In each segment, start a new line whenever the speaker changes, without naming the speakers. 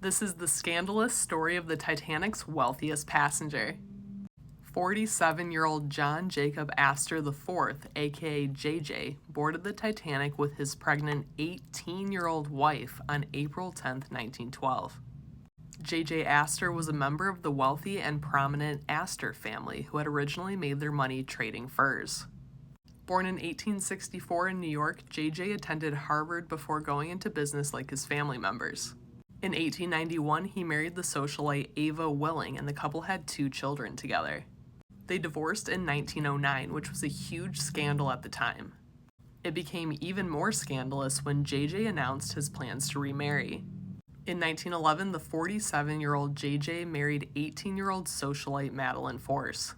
This is the scandalous story of the Titanic's wealthiest passenger. 47-year-old John Jacob Astor IV, aka JJ, boarded the Titanic with his pregnant 18-year-old wife on April 10, 1912. JJ Astor was a member of the wealthy and prominent Astor family who had originally made their money trading furs. Born in 1864 in New York, JJ attended Harvard before going into business like his family members. In 1891, he married the socialite Ava Willing, and the couple had 2 children together. They divorced in 1909, which was a huge scandal at the time. It became even more scandalous when JJ announced his plans to remarry. In 1911, the 47-year-old JJ married 18-year-old socialite Madeline Force.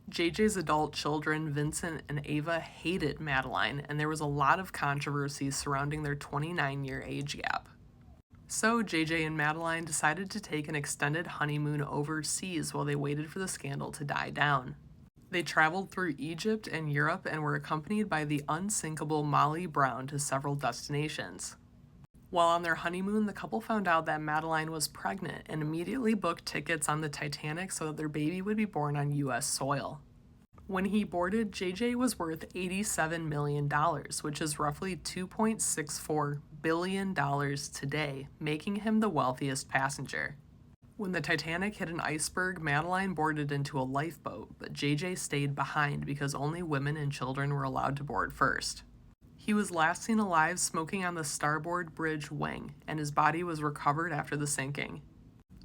JJ's adult children, Vincent and Ava, hated Madeline, and there was a lot of controversy surrounding their 29-year age gap. So JJ and Madeline decided to take an extended honeymoon overseas while they waited for the scandal to die down. They traveled through Egypt and Europe and were accompanied by the unsinkable Molly Brown to several destinations. While on their honeymoon, the couple found out that Madeline was pregnant and immediately booked tickets on the Titanic so that their baby would be born on U.S. soil. When he boarded, JJ was worth $87 million, which is roughly $2.64 billion today, making him the wealthiest passenger. When the Titanic hit an iceberg, Madeline boarded into a lifeboat, but JJ stayed behind because only women and children were allowed to board first. He was last seen alive smoking on the starboard bridge wing, and his body was recovered after the sinking.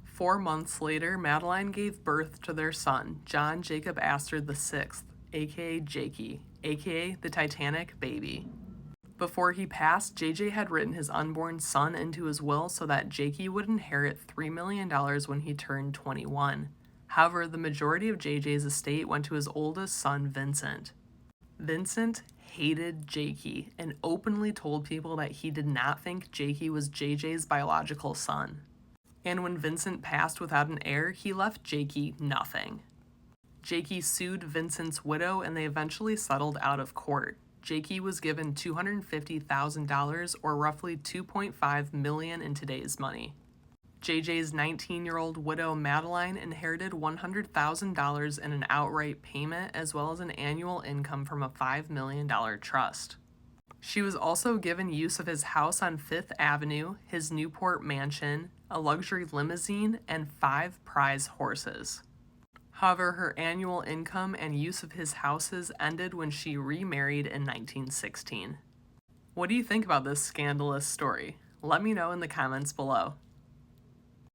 4 months later, Madeline gave birth to their son, John Jacob Astor VI, aka Jakey, aka the Titanic baby. Before he passed, JJ had written his unborn son into his will so that Jakey would inherit $3 million when he turned 21. However, the majority of JJ's estate went to his oldest son, Vincent. Vincent hated Jakey and openly told people that he did not think Jakey was JJ's biological son. And when Vincent passed without an heir, he left Jakey nothing. Jakey sued Vincent's widow and they eventually settled out of court. Jakey was given $250,000 or roughly $2.5 million in today's money. JJ's 19-year-old widow Madeline inherited $100,000 in an outright payment as well as an annual income from a $5 million trust. She was also given use of his house on 5th Avenue, his Newport mansion, a luxury limousine, and 5 prize horses. However, her annual income and use of his houses ended when she remarried in 1916. What do you think about this scandalous story? Let me know in the comments below.